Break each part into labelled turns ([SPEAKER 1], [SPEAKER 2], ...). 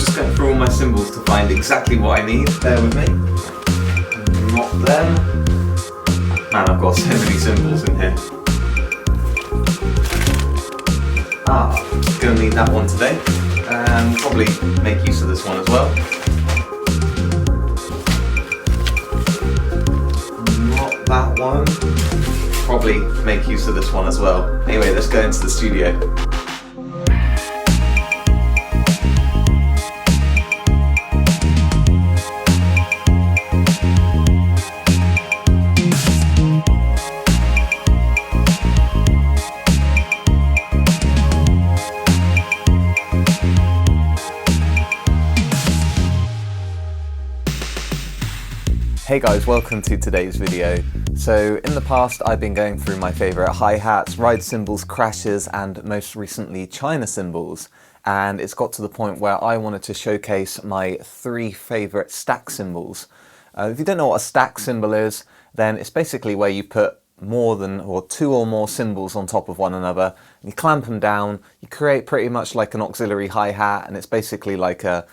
[SPEAKER 1] Just going through all my cymbals to find exactly what I need. Bear with me. Not them. Man, I've got so many cymbals in here. Gonna need that one today. And probably make use of this one as well. Not that one. Probably make use of this one as well. Anyway, let's go into the studio. Hey guys, welcome to today's video. So in the past I've been going through my favourite hi-hats, ride cymbals, crashes and most recently China cymbals, and it's got to the point where I wanted to showcase my 3 favourite stack cymbals. If you don't know what a stack cymbal is, then it's basically where you put more than or 2 or more cymbals on top of one another, and you clamp them down, you create pretty much like an auxiliary hi-hat, and it's basically like a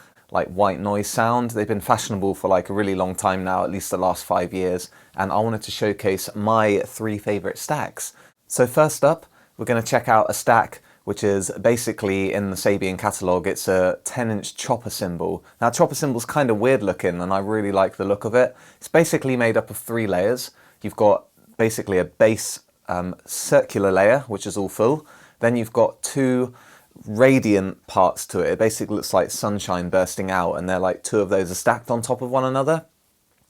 [SPEAKER 1] white noise sound. They've been fashionable for like a really long time now, at least the last 5 years, and I wanted to showcase my 3 favourite stacks. So first up, we're going to check out a stack which is basically in the Sabian catalogue. It's a 10-inch chopper cymbal. Now chopper cymbal's kind of weird looking and I really like the look of it. It's basically made up of 3 layers. You've got basically a base circular layer, which is all full. Then you've got 2 radiant parts to it. It basically looks like sunshine bursting out, and they're like 2 of those are stacked on top of one another.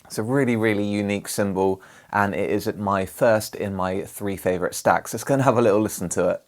[SPEAKER 1] It's a really, really unique cymbal, and it is my first in my 3 favourite stacks. Let's go and have a little listen to it.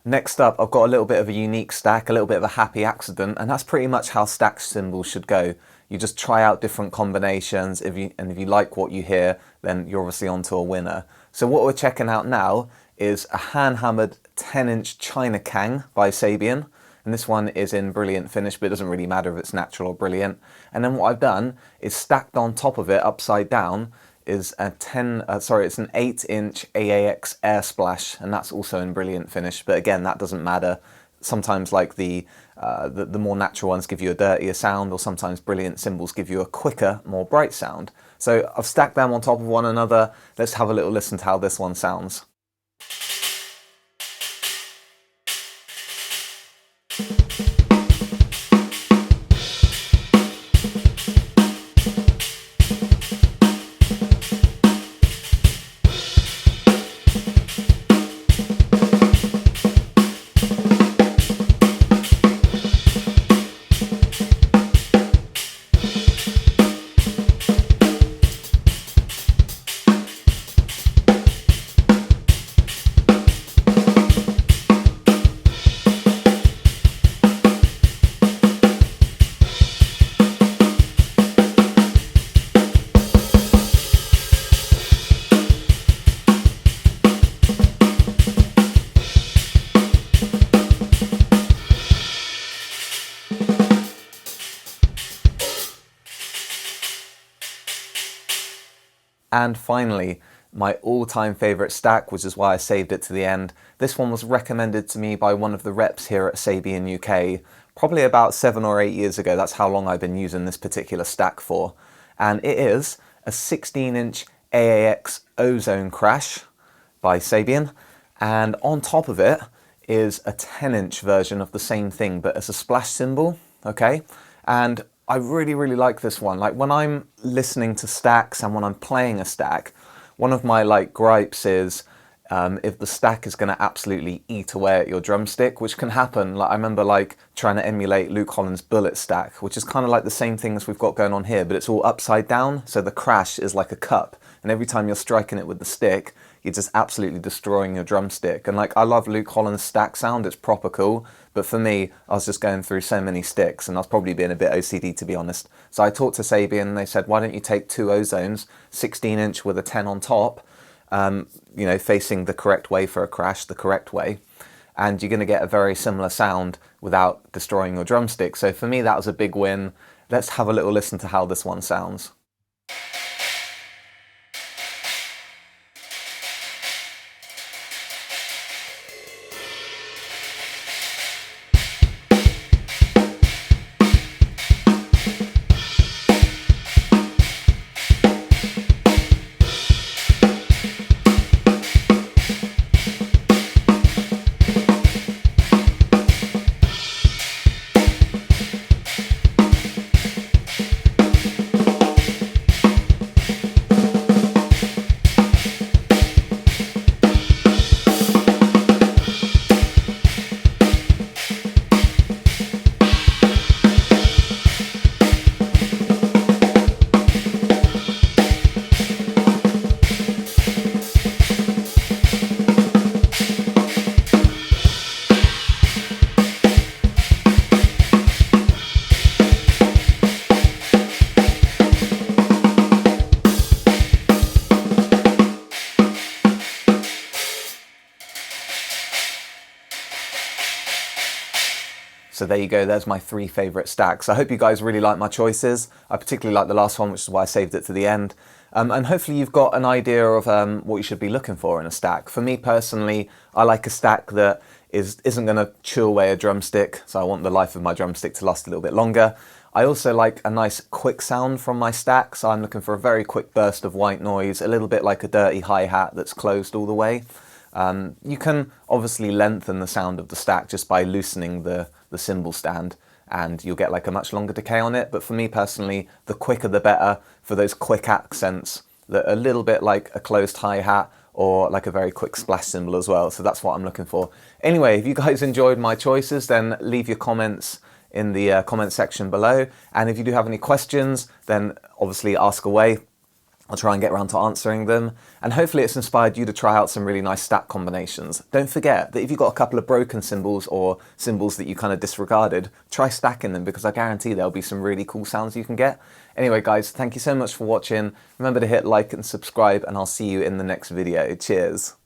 [SPEAKER 1] Next up, I've got a little bit of a unique stack, a little bit of a happy accident, and that's pretty much how stack cymbals should go. You just try out different combinations, if you like what you hear, then you're obviously onto a winner. So what we're checking out now is a hand-hammered 10-inch China Kang by Sabian, and this one is in brilliant finish, but it doesn't really matter if it's natural or brilliant. And then what I've done is stacked on top of it, upside down, is a it's an 8-inch AAX Air Splash, and that's also in brilliant finish, but again, that doesn't matter. Sometimes like the more natural ones give you a dirtier sound, or sometimes brilliant cymbals give you a quicker, more bright sound. So I've stacked them on top of one another. Let's have a little listen to how this one sounds. And finally, my all-time favourite stack, which is why I saved it to the end. This one was recommended to me by one of the reps here at Sabian UK, probably about 7 or 8 years ago. That's how long I've been using this particular stack for. And it is a 16-inch AAX Ozone crash by Sabian. And on top of it is a 10-inch version of the same thing, but as a splash cymbal, okay? And I really, really like this one. Like when I'm listening to stacks and when I'm playing a stack, one of my like gripes is if the stack is going to absolutely eat away at your drumstick, which can happen. Like I remember like trying to emulate Luke Holland's Bullet stack, which is kind of like the same thing as we've got going on here, but it's all upside down. So the crash is like a cup. And every time you're striking it with the stick, you're just absolutely destroying your drumstick. And like, I love Luke Holland's stack sound, it's proper cool. But for me, I was just going through so many sticks and I was probably being a bit OCD, to be honest. So I talked to Sabian and they said, why don't you take two Ozones, 16-inch with a 10 on top, you know, facing the correct way for a crash, the correct way. And you're going to get a very similar sound without destroying your drumstick. So for me, that was a big win. Let's have a little listen to how this one sounds. So there you go, there's my three favourite stacks. I hope you guys really like my choices. I particularly like the last one, which is why I saved it to the end. And hopefully you've got an idea of what you should be looking for in a stack. For me personally, I like a stack that isn't going to chew away a drumstick, so I want the life of my drumstick to last a little bit longer. I also like a nice quick sound from my stack, so I'm looking for a very quick burst of white noise, a little bit like a dirty hi-hat that's closed all the way. You can obviously lengthen the sound of the stack just by loosening the cymbal stand, and you'll get like a much longer decay on it. But for me personally, the quicker the better for those quick accents that are a little bit like a closed hi-hat or like a very quick splash cymbal as well. So that's what I'm looking for. Anyway, if you guys enjoyed my choices, then leave your comments in the comment section below. And if you do have any questions, then obviously ask away. I'll try and get around to answering them, and hopefully it's inspired you to try out some really nice stack combinations. Don't forget that if you've got a couple of broken cymbals or cymbals that you kind of disregarded, try stacking them, because I guarantee there'll be some really cool sounds you can get. Anyway guys, thank you so much for watching. Remember to hit like and subscribe, and I'll see you in the next video. Cheers.